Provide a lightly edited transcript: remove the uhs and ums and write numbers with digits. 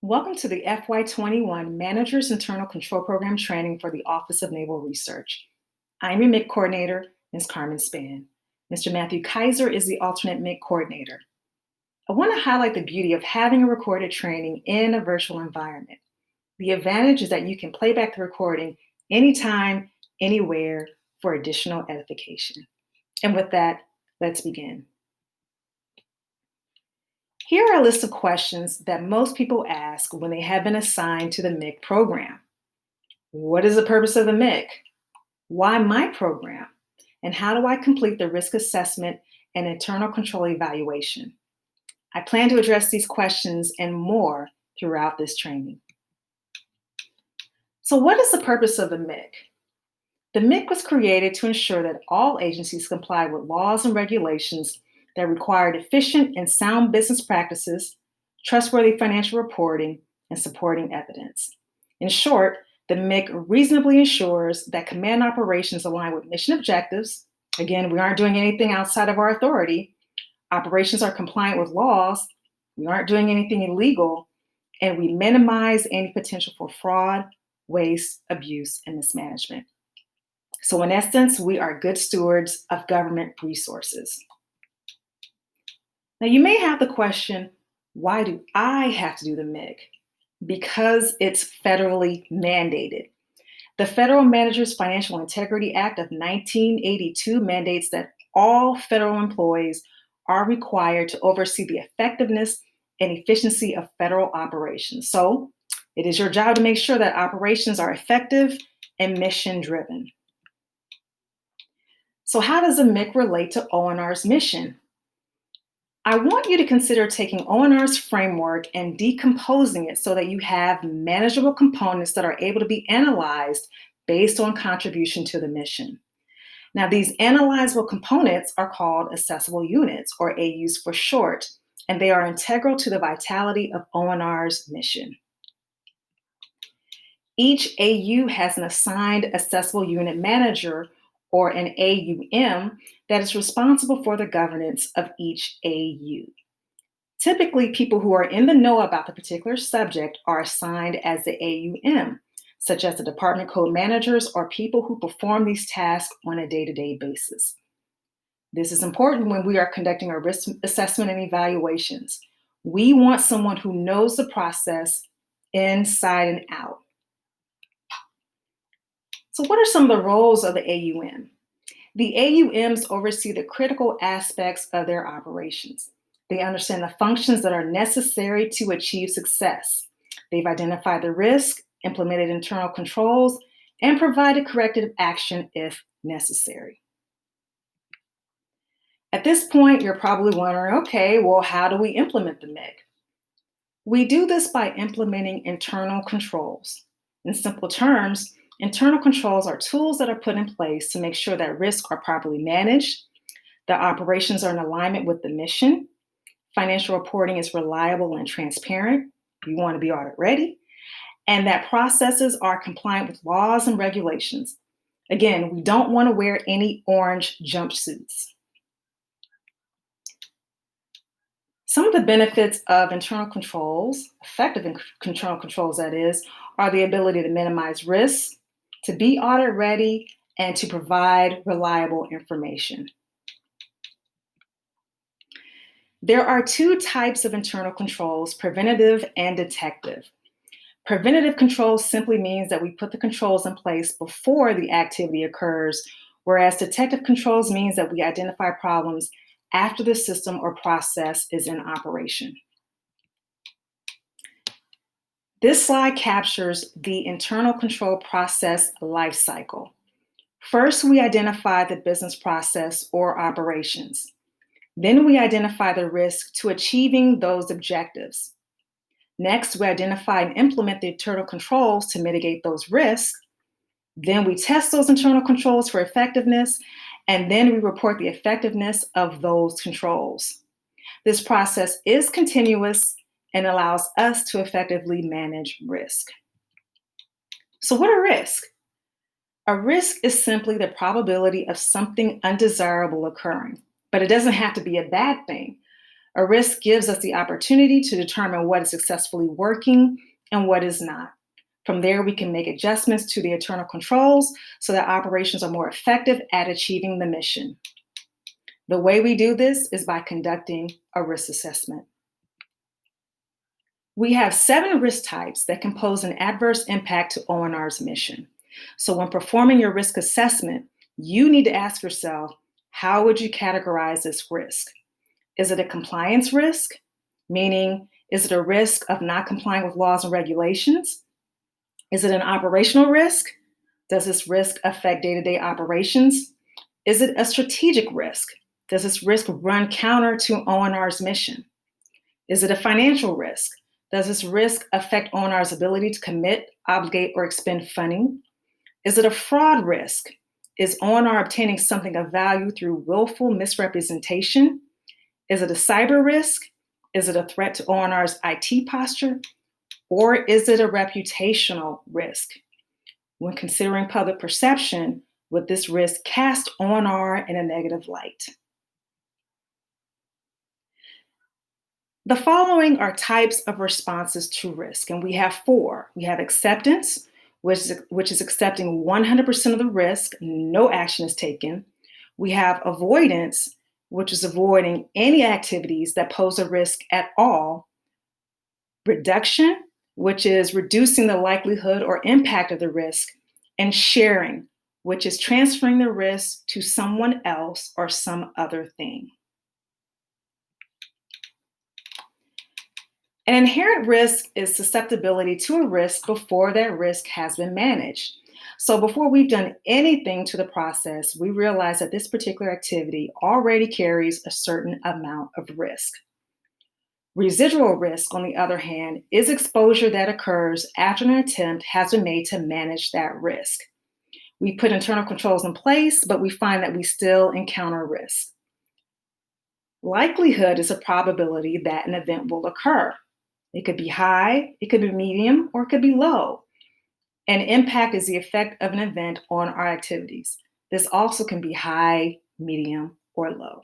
Welcome to the FY21 Manager's Internal Control Program Training for the Office of Naval Research. I'm your MIC coordinator, Ms. Carmen Spann. Mr. Matthew Kaiser is the alternate MIC coordinator. I want to highlight the beauty of having a recorded training in a virtual environment. The advantage is that you can play back the recording anytime, anywhere for additional edification. And with that, let's begin. Here are a list of questions that most people ask when they have been assigned to the MIC program. What is the purpose of the MIC? Why my program? And how do I complete the risk assessment and internal control evaluation? I plan to address these questions and more throughout this training. So what is the purpose of the MIC? The MIC was created to ensure that all agencies comply with laws and regulations that required efficient and sound business practices, trustworthy financial reporting, and supporting evidence. In short, the MIC reasonably ensures that command operations align with mission objectives. Again, we aren't doing anything outside of our authority. Operations are compliant with laws. We aren't doing anything illegal. And we minimize any potential for fraud, waste, abuse, and mismanagement. So in essence, we are good stewards of government resources. Now, you may have the question, why do I have to do the MIC? Because it's federally mandated. The Federal Managers Financial Integrity Act of 1982 mandates that all federal employees are required to oversee the effectiveness and efficiency of federal operations. So it is your job to make sure that operations are effective and mission-driven. So how does the MIC relate to ONR's mission? I want you to consider taking ONR's framework and decomposing it so that you have manageable components that are able to be analyzed based on contribution to the mission. Now, these analyzable components are called accessible units, or AUs for short, and they are integral to the vitality of ONR's mission. Each AU has an assigned accessible unit manager, or an AUM, that is responsible for the governance of each AU. Typically, people who are in the know about the particular subject are assigned as the AUM, such as the department code managers or people who perform these tasks on a day-to-day basis. This is important when we are conducting our risk assessment and evaluations. We want someone who knows the process inside and out. So what are some of the roles of the AUM? The AUMs oversee the critical aspects of their operations. They understand the functions that are necessary to achieve success. They've identified the risk, implemented internal controls, and provided corrective action if necessary. At this point, you're probably wondering, okay, well, how do we implement the MIC? We do this by implementing internal controls. In simple terms, internal controls are tools that are put in place to make sure that risks are properly managed, that operations are in alignment with the mission, financial reporting is reliable and transparent, you want to be audit ready, and that processes are compliant with laws and regulations. Again, we don't want to wear any orange jumpsuits. Some of the benefits of internal controls, effective internal controls that is, are the ability to minimize risks, to be audit ready, and to provide reliable information. There are two types of internal controls, preventative and detective. Preventative controls simply means that we put the controls in place before the activity occurs, whereas detective controls means that we identify problems after the system or process is in operation. This slide captures the internal control process lifecycle. First, we identify the business process or operations. Then we identify the risk to achieving those objectives. Next, we identify and implement the internal controls to mitigate those risks. Then we test those internal controls for effectiveness, and then we report the effectiveness of those controls. This process is continuous and allows us to effectively manage risk. So what are risks? A risk is simply the probability of something undesirable occurring, but it doesn't have to be a bad thing. A risk gives us the opportunity to determine what is successfully working and what is not. From there, we can make adjustments to the internal controls so that operations are more effective at achieving the mission. The way we do this is by conducting a risk assessment. We have 7 risk types that can pose an adverse impact to ONR's mission. So when performing your risk assessment, you need to ask yourself, how would you categorize this risk? Is it a compliance risk? Meaning, is it a risk of not complying with laws and regulations? Is it an operational risk? Does this risk affect day-to-day operations? Is it a strategic risk? Does this risk run counter to ONR's mission? Is it a financial risk? Does this risk affect ONR's ability to commit, obligate, or expend funding? Is it a fraud risk? Is ONR obtaining something of value through willful misrepresentation? Is it a cyber risk? Is it a threat to ONR's IT posture? Or is it a reputational risk? When considering public perception, would this risk cast ONR in a negative light? The following are types of responses to risk, and we have 4. We have acceptance, which is accepting 100% of the risk, no action is taken. We have avoidance, which is avoiding any activities that pose a risk at all. Reduction, which is reducing the likelihood or impact of the risk. And sharing, which is transferring the risk to someone else or some other thing. An inherent risk is susceptibility to a risk before that risk has been managed. So before we've done anything to the process, we realize that this particular activity already carries a certain amount of risk. Residual risk, on the other hand, is exposure that occurs after an attempt has been made to manage that risk. We put internal controls in place, but we find that we still encounter risk. Likelihood is a probability that an event will occur. It could be high, it could be medium, or it could be low. And impact is the effect of an event on our activities. This also can be high, medium, or low.